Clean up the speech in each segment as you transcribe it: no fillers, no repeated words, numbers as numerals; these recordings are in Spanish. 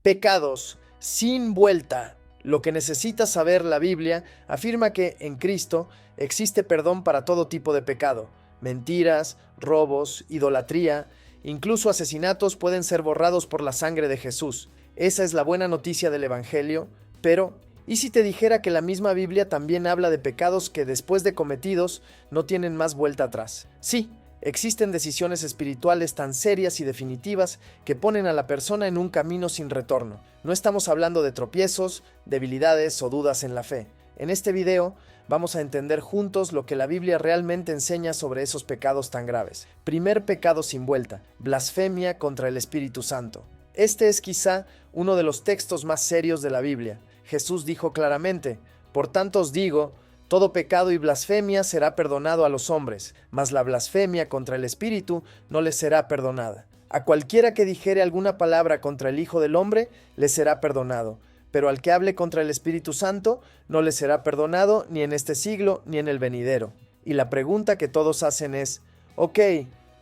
Pecados sin vuelta. Lo que necesita saber la Biblia afirma que en Cristo existe perdón para todo tipo de pecado. Mentiras, robos, idolatría, incluso asesinatos pueden ser borrados por la sangre de Jesús. Esa es la buena noticia del Evangelio, pero ¿y si te dijera que la misma Biblia también habla de pecados que después de cometidos no tienen más vuelta atrás? Sí, existen decisiones espirituales tan serias y definitivas que ponen a la persona en un camino sin retorno. No estamos hablando de tropiezos, debilidades o dudas en la fe. En este video vamos a entender juntos lo que la Biblia realmente enseña sobre esos pecados tan graves. Primer pecado sin vuelta: blasfemia contra el Espíritu Santo. Este es quizá uno de los textos más serios de la Biblia. Jesús dijo claramente: por tanto os digo, todo pecado y blasfemia será perdonado a los hombres, mas la blasfemia contra el Espíritu no les será perdonada. A cualquiera que dijere alguna palabra contra el Hijo del Hombre, le será perdonado, pero al que hable contra el Espíritu Santo, no le será perdonado ni en este siglo ni en el venidero. Y la pregunta que todos hacen es: ok,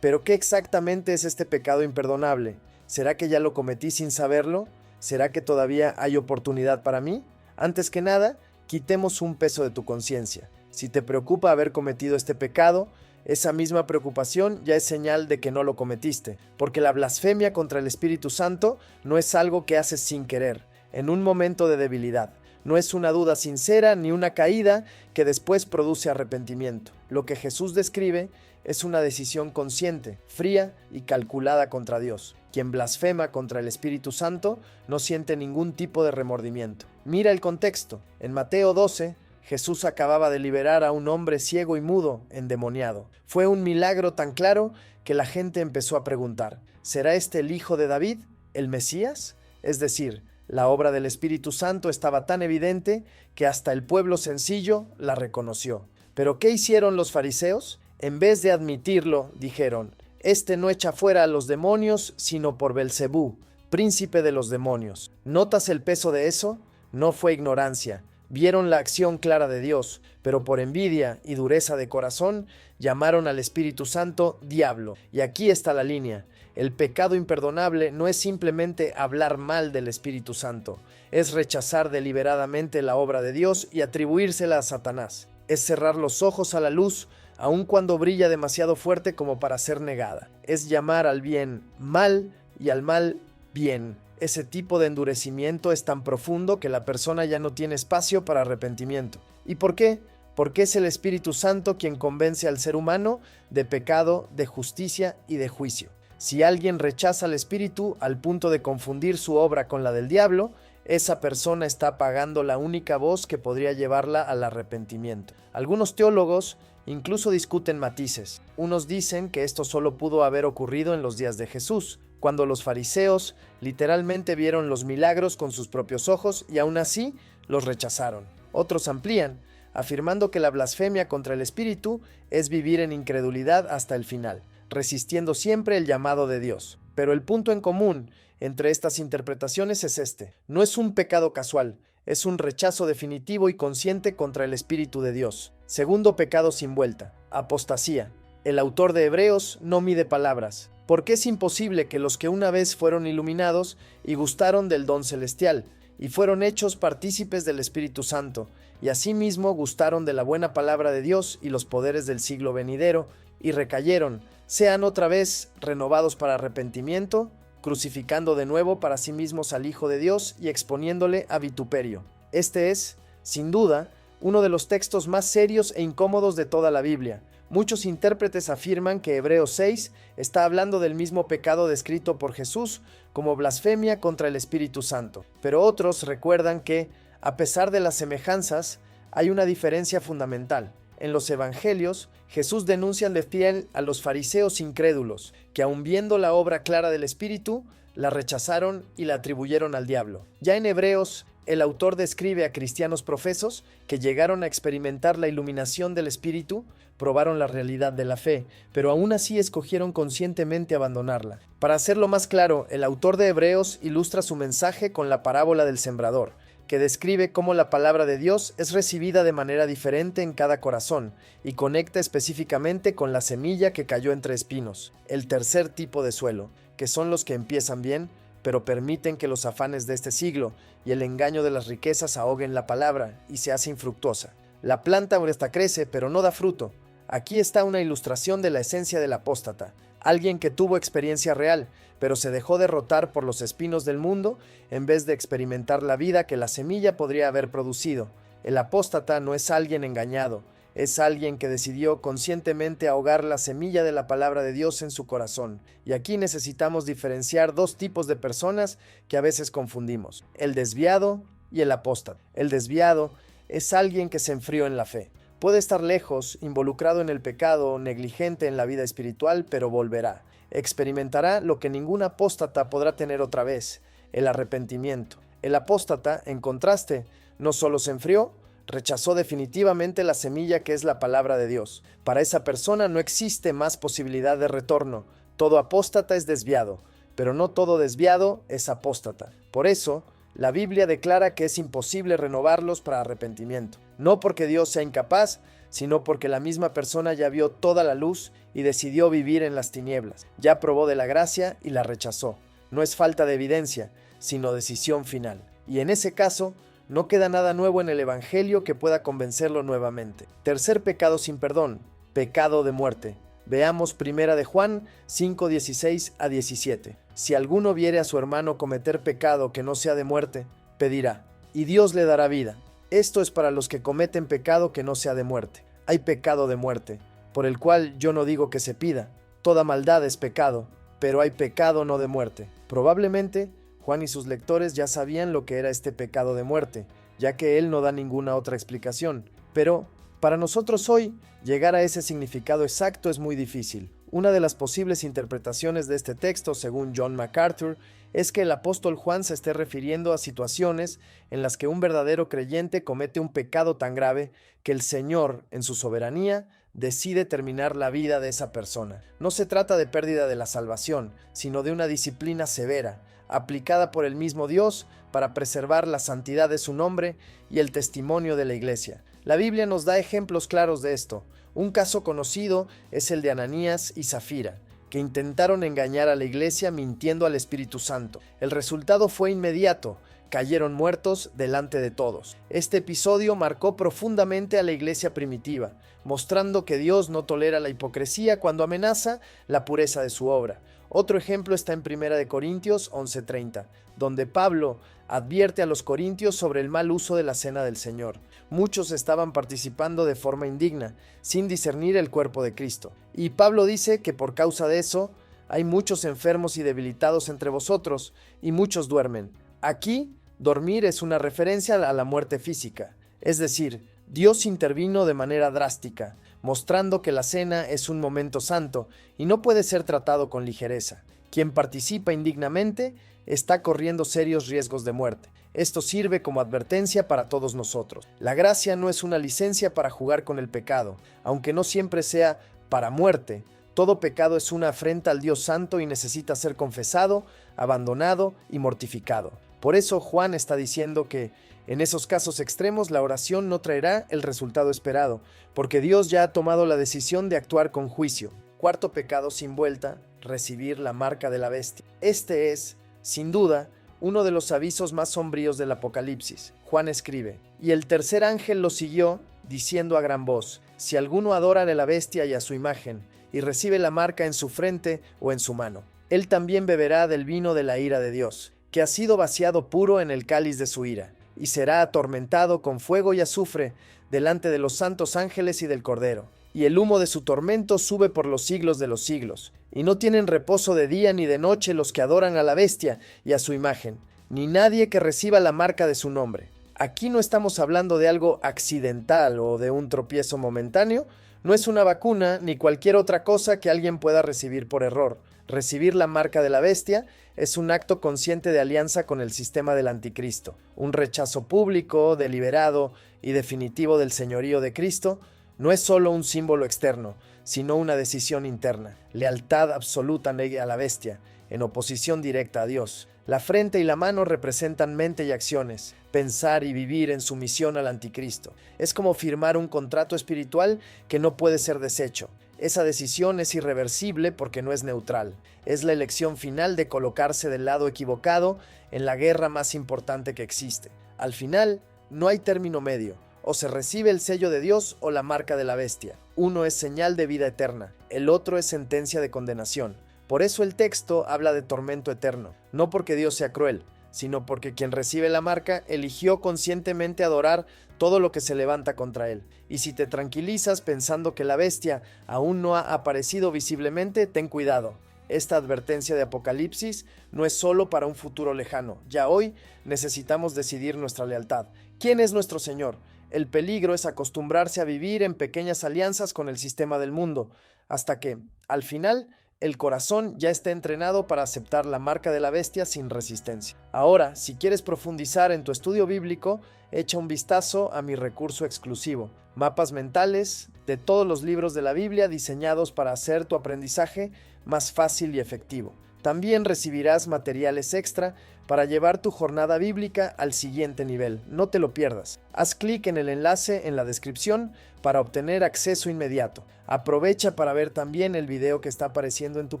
pero ¿qué exactamente es este pecado imperdonable? ¿Será que ya lo cometí sin saberlo? ¿Será que todavía hay oportunidad para mí? Antes que nada, quitemos un peso de tu conciencia. Si te preocupa haber cometido este pecado, esa misma preocupación ya es señal de que no lo cometiste, porque la blasfemia contra el Espíritu Santo no es algo que haces sin querer, en un momento de debilidad. No es una duda sincera ni una caída que después produce arrepentimiento. Lo que Jesús describe es una decisión consciente, fría y calculada contra Dios. Quien blasfema contra el Espíritu Santo no siente ningún tipo de remordimiento. Mira el contexto. En Mateo 12, Jesús acababa de liberar a un hombre ciego y mudo, endemoniado. Fue un milagro tan claro que la gente empezó a preguntar: ¿será este el Hijo de David, el Mesías? Es decir, la obra del Espíritu Santo estaba tan evidente que hasta el pueblo sencillo la reconoció. ¿Pero qué hicieron los fariseos? En vez de admitirlo, dijeron: este no echa fuera a los demonios, sino por Belcebú, príncipe de los demonios. ¿Notas el peso de eso? No fue ignorancia. Vieron la acción clara de Dios, pero por envidia y dureza de corazón llamaron al Espíritu Santo diablo. Y aquí está la línea. El pecado imperdonable no es simplemente hablar mal del Espíritu Santo, es rechazar deliberadamente la obra de Dios y atribuírsela a Satanás. Es cerrar los ojos a la luz, aun cuando brilla demasiado fuerte como para ser negada. Es llamar al bien mal y al mal bien. Ese tipo de endurecimiento es tan profundo que la persona ya no tiene espacio para arrepentimiento. ¿Y por qué? Porque es el Espíritu Santo quien convence al ser humano de pecado, de justicia y de juicio. Si alguien rechaza al Espíritu al punto de confundir su obra con la del diablo, esa persona está apagando la única voz que podría llevarla al arrepentimiento. Algunos teólogos incluso discuten matices. Unos dicen que esto solo pudo haber ocurrido en los días de Jesús, cuando los fariseos literalmente vieron los milagros con sus propios ojos y aún así los rechazaron. Otros amplían, afirmando que la blasfemia contra el Espíritu es vivir en incredulidad hasta el final, resistiendo siempre el llamado de Dios. Pero el punto en común entre estas interpretaciones es este: no es un pecado casual, es un rechazo definitivo y consciente contra el Espíritu de Dios. Segundo pecado sin vuelta: apostasía. El autor de Hebreos no mide palabras, porque es imposible que los que una vez fueron iluminados y gustaron del don celestial, y fueron hechos partícipes del Espíritu Santo, y asimismo gustaron de la buena palabra de Dios y los poderes del siglo venidero, y recayeron, sean otra vez renovados para arrepentimiento, crucificando de nuevo para sí mismos al Hijo de Dios y exponiéndole a vituperio. Este es, sin duda, uno de los textos más serios e incómodos de toda la Biblia. Muchos intérpretes afirman que Hebreos 6 está hablando del mismo pecado descrito por Jesús como blasfemia contra el Espíritu Santo, pero otros recuerdan que, a pesar de las semejanzas, hay una diferencia fundamental. En los evangelios, Jesús denuncia de fiel a los fariseos incrédulos, que aun viendo la obra clara del Espíritu, la rechazaron y la atribuyeron al diablo. Ya en Hebreos, el autor describe a cristianos profesos que llegaron a experimentar la iluminación del Espíritu, probaron la realidad de la fe, pero aún así escogieron conscientemente abandonarla. Para hacerlo más claro, el autor de Hebreos ilustra su mensaje con la parábola del sembrador, que describe cómo la palabra de Dios es recibida de manera diferente en cada corazón y conecta específicamente con la semilla que cayó entre espinos, el tercer tipo de suelo, que son los que empiezan bien, pero permiten que los afanes de este siglo y el engaño de las riquezas ahoguen la palabra y se hace infructuosa. La planta esta crece, pero no da fruto. Aquí está una ilustración de la esencia del apóstata, alguien que tuvo experiencia real, pero se dejó derrotar por los espinos del mundo en vez de experimentar la vida que la semilla podría haber producido. El apóstata no es alguien engañado, es alguien que decidió conscientemente ahogar la semilla de la palabra de Dios en su corazón. Y aquí necesitamos diferenciar dos tipos de personas que a veces confundimos: el desviado y el apóstata. El desviado es alguien que se enfrió en la fe. Puede estar lejos, involucrado en el pecado, negligente en la vida espiritual, pero volverá. Experimentará lo que ningún apóstata podrá tener otra vez: el arrepentimiento. El apóstata, en contraste, no solo se enfrió, rechazó definitivamente la semilla que es la palabra de Dios. Para esa persona no existe más posibilidad de retorno. Todo apóstata es desviado, pero no todo desviado es apóstata. Por eso, la Biblia declara que es imposible renovarlos para arrepentimiento. No porque Dios sea incapaz, sino porque la misma persona ya vio toda la luz y decidió vivir en las tinieblas. Ya probó de la gracia y la rechazó. No es falta de evidencia, sino decisión final. Y en ese caso, no queda nada nuevo en el Evangelio que pueda convencerlo nuevamente. Tercer pecado sin perdón: pecado de muerte. Veamos 1 de Juan 5:16 a 17. Si alguno viere a su hermano cometer pecado que no sea de muerte, pedirá, y Dios le dará vida. Esto es para los que cometen pecado que no sea de muerte. Hay pecado de muerte, por el cual yo no digo que se pida. Toda maldad es pecado, pero hay pecado no de muerte. Probablemente Juan y sus lectores ya sabían lo que era este pecado de muerte, ya que él no da ninguna otra explicación. Pero, para nosotros hoy, llegar a ese significado exacto es muy difícil. Una de las posibles interpretaciones de este texto, según John MacArthur, es que el apóstol Juan se esté refiriendo a situaciones en las que un verdadero creyente comete un pecado tan grave que el Señor, en su soberanía, decide terminar la vida de esa persona. No se trata de pérdida de la salvación, sino de una disciplina severa, aplicada por el mismo Dios para preservar la santidad de su nombre y el testimonio de la Iglesia. La Biblia nos da ejemplos claros de esto. Un caso conocido es el de Ananías y Zafira, que intentaron engañar a la Iglesia mintiendo al Espíritu Santo. El resultado fue inmediato: cayeron muertos delante de todos. Este episodio marcó profundamente a la Iglesia primitiva, mostrando que Dios no tolera la hipocresía cuando amenaza la pureza de su obra. Otro ejemplo está en 1 Corintios 11:30, donde Pablo advierte a los corintios sobre el mal uso de la cena del Señor. Muchos estaban participando de forma indigna, sin discernir el cuerpo de Cristo. Y Pablo dice que por causa de eso, hay muchos enfermos y debilitados entre vosotros, y muchos duermen. Aquí, dormir es una referencia a la muerte física. Es decir, Dios intervino de manera drástica, mostrando que la cena es un momento santo y no puede ser tratado con ligereza. Quien participa indignamente está corriendo serios riesgos de muerte. Esto sirve como advertencia para todos nosotros. La gracia no es una licencia para jugar con el pecado, aunque no siempre sea para muerte. Todo pecado es una afrenta al Dios Santo y necesita ser confesado, abandonado y mortificado. Por eso Juan está diciendo que en esos casos extremos la oración no traerá el resultado esperado, porque Dios ya ha tomado la decisión de actuar con juicio. Cuarto pecado sin vuelta: recibir la marca de la bestia. Este es, sin duda, uno de los avisos más sombríos del Apocalipsis. Juan escribe: y el tercer ángel lo siguió, diciendo a gran voz: si alguno adora a la bestia y a su imagen, y recibe la marca en su frente o en su mano, él también beberá del vino de la ira de Dios, que ha sido vaciado puro en el cáliz de su ira, y será atormentado con fuego y azufre delante de los santos ángeles y del Cordero. Y el humo de su tormento sube por los siglos de los siglos. Y no tienen reposo de día ni de noche los que adoran a la bestia y a su imagen, ni nadie que reciba la marca de su nombre. Aquí no estamos hablando de algo accidental o de un tropiezo momentáneo. No es una vacuna ni cualquier otra cosa que alguien pueda recibir por error. Recibir la marca de la bestia es un acto consciente de alianza con el sistema del anticristo, un rechazo público, deliberado y definitivo del señorío de Cristo. No es solo un símbolo externo, sino una decisión interna, lealtad absoluta a la bestia, en oposición directa a Dios. La frente y la mano representan mente y acciones, pensar y vivir en sumisión al anticristo. Es como firmar un contrato espiritual que no puede ser deshecho. Esa decisión es irreversible porque no es neutral. Es la elección final de colocarse del lado equivocado en la guerra más importante que existe. Al final, no hay término medio. O se recibe el sello de Dios o la marca de la bestia. Uno es señal de vida eterna, el otro es sentencia de condenación. Por eso el texto habla de tormento eterno, no porque Dios sea cruel, sino porque quien recibe la marca eligió conscientemente adorar todo lo que se levanta contra él. Y si te tranquilizas pensando que la bestia aún no ha aparecido visiblemente, ten cuidado. Esta advertencia de Apocalipsis no es solo para un futuro lejano. Ya hoy necesitamos decidir nuestra lealtad. ¿Quién es nuestro Señor? El peligro es acostumbrarse a vivir en pequeñas alianzas con el sistema del mundo, hasta que, al final, el corazón ya está entrenado para aceptar la marca de la bestia sin resistencia. Ahora, si quieres profundizar en tu estudio bíblico, echa un vistazo a mi recurso exclusivo, mapas mentales de todos los libros de la Biblia diseñados para hacer tu aprendizaje más fácil y efectivo. También recibirás materiales extra para llevar tu jornada bíblica al siguiente nivel. No te lo pierdas. Haz clic en el enlace en la descripción para obtener acceso inmediato. Aprovecha para ver también el video que está apareciendo en tu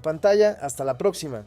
pantalla. Hasta la próxima.